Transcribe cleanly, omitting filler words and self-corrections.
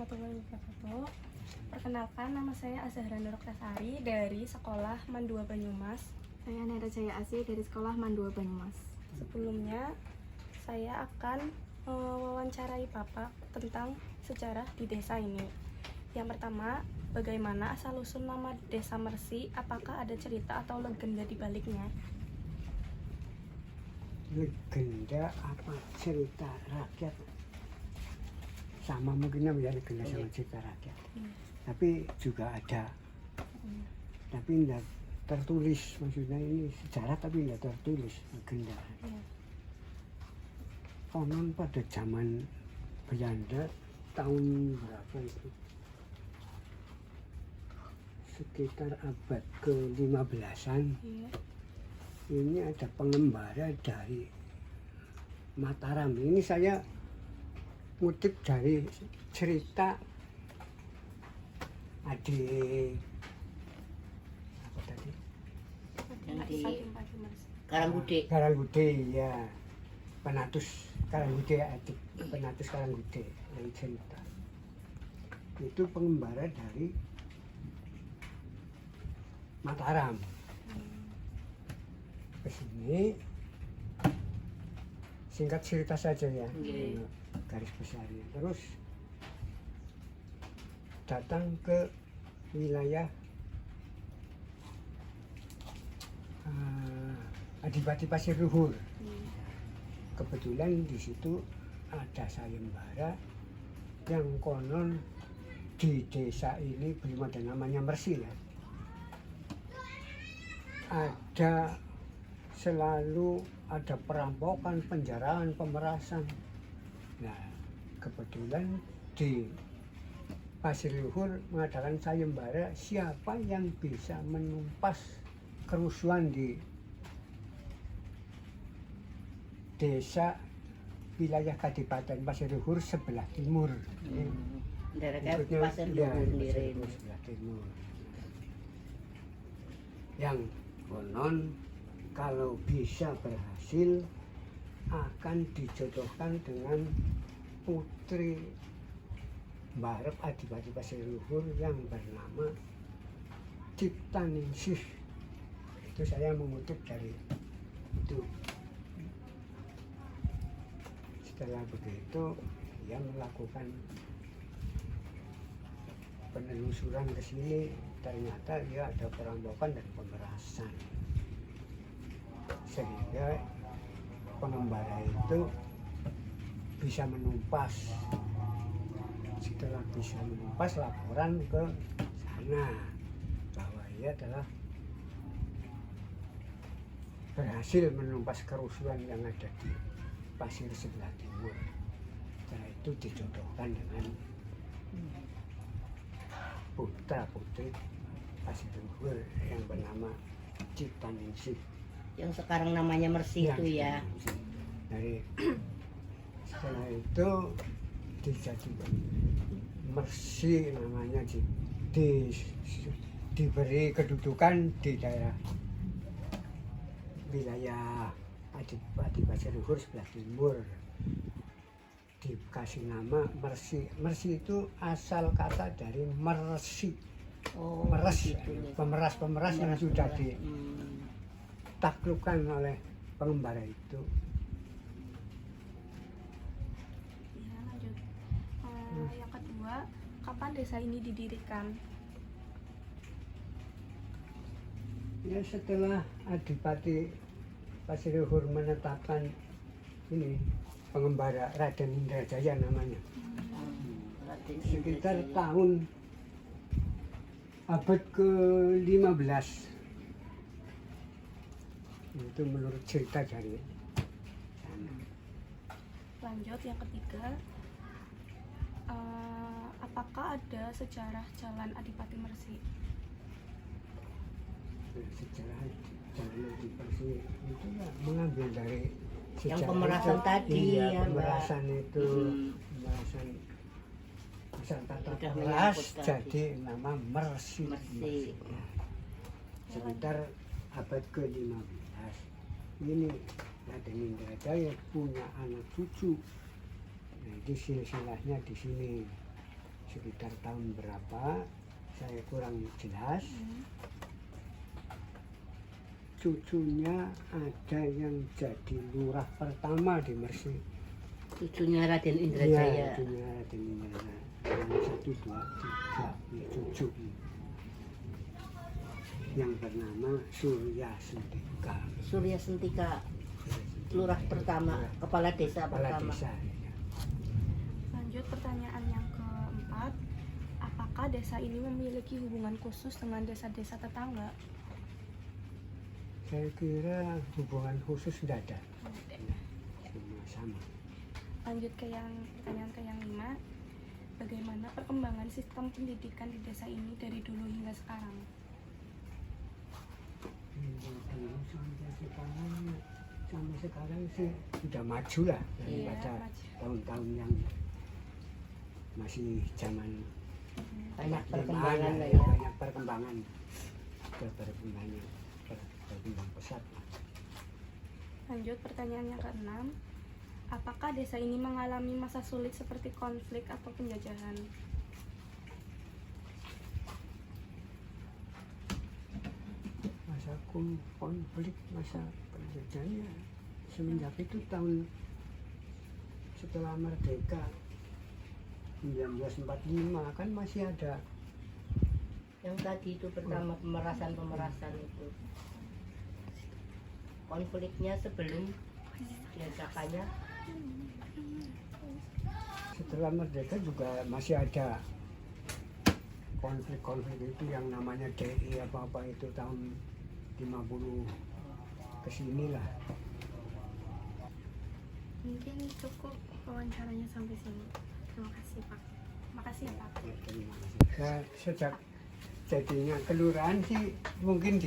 warahmatullahi wabarakatuh. Perkenalkan, nama saya Azahra Nuroktasari dari Sekolah MAN 2 Banyumas. Saya Nera Jaya Asih dari Sekolah MAN 2 Banyumas. Sebelumnya, saya akan mewawancarai Bapak tentang sejarah di desa ini. Yang pertama, bagaimana asal-usul nama Desa Mersi? Apakah ada cerita atau legenda di baliknya? Legenda apa cerita rakyat sama mungkinnya ya legenda sama cerita rakyat, tapi juga ada, tapi tidak tertulis, maksudnya ini sejarah tapi tidak tertulis legenda. Konon pada zaman Belanda tahun berapa itu, sekitar abad ke-15-an, ini ada pengembara dari Mataram. Ini saya ngutip dari cerita adik apa tadi? Yang di Fatim Mersi. Karanggude. Karanggude, ya, Penatus Karanggude, adik Penatus Karanggude yang cerita. Itu pengembara dari Mataram ke sini. Singkat cerita saja ya, garis besarnya. Terus datang ke wilayah Adipati Pasir Luhur. Kebetulan di situ ada sayembara yang konon di desa ini belum ada namanya Mersi ya. Ada selalu ada perampokan, penjarahan, pemerasan. Nah, kebetulan di Pasir Luhur mengadakan sayembara siapa yang bisa menumpas kerusuhan di desa wilayah Kadipaten Pasir Luhur sebelah timur. Daerah Ikutnya, Pasir ya, Luhur sendiri. sebelah timur. Yang konon kalau bisa berhasil akan dijodohkan dengan putri Barep Adipati Pasir Luhur yang bernama Ciptaningsih. Itu saya mengutip dari itu. Setelah begitu dia melakukan penelusuran ke sini, ternyata dia ada perampokan dan pemerasan. Sehingga pengembara itu bisa menumpas. Setelah bisa menumpas, laporan ke sana bahwa ia adalah berhasil menumpas kerusuhan yang ada di Pasir sebelah timur. Setelah itu dijodohkan dengan putra putri Pasir Luhur yang bernama Ciptaningsih. Yang sekarang namanya Mersi itu ya. Dari setelah itu dijadikan Mersi namanya, diberi kedudukan di daerah wilayah Adipati Pasir Luhur sebelah timur, dikasih nama Mersi. Mersi itu asal kata dari mersi, meres, gitu. pemeras yang sudah ditaklukkan oleh pengembara itu. Ya, lanjut. Yang kedua, kapan desa ini didirikan? Ya, setelah Adipati Pasir Luhur menetapkan ini pengembara Raden Indrajaya namanya, sekitar tahun abad ke-15. Itu menurut cerita dari sana. Lanjut, yang ketiga, apakah ada sejarah Jalan Adipati Mersi? Sejarah jalan di Persi itu ya mengambil dari Yang sejarah pemerasan itu. tadi Iya, ya, Mbak. pemerasan itu, pemerasan Nusantara Sudah pemeras menyangkut jadi nama Mersi. Mersi. Ya. Sekitar abad ke-15 ini Raden Indrajaya punya anak cucu. Nah, itu silsilahnya di sini. sekitar tahun berapa saya kurang jelas. Cucunya ada yang jadi lurah pertama di Mersi. Cucunya Raden Iya, Indrajaya. cucunya Raden Indrajaya. Yang 1, 2, 3 ya, cucu. Yang bernama Surya Sentika. Surya Sentika, lurah pertama, kepala desa Kepala pertama. desa. Ya. Lanjut pertanyaan yang keempat, apakah desa ini memiliki hubungan khusus dengan desa-desa tetangga? Saya kira hubungan khusus tidak ada. Sama. Lanjut ke pertanyaan yang 5, bagaimana perkembangan sistem pendidikan di desa ini dari dulu hingga sekarang? Sampai sekarang sih sudah maju lah daripada maju. tahun-tahun yang masih zaman Banyak di perkembangan mana lah ya, ya. banyak perkembangan, berkembang pesat. Lanjut pertanyaan yang ke-6, apakah desa ini mengalami masa sulit seperti konflik atau penjajahan? Masa konflik, masa penjajahan ya, semenjak itu tahun setelah merdeka 1945 kan masih ada. Yang tadi itu pertama pemerasan itu. Konfliknya sebelum diadakannya Setelah merdeka juga masih ada konflik-konflik itu yang namanya DI apa-apa itu tahun 50 kesini lah. Mungkin cukup wawancaranya sampai sini. Terima kasih Pak. Makasih ya Pak. Ya, terima kasih. Sejak jadinya kelurahan sih mungkin di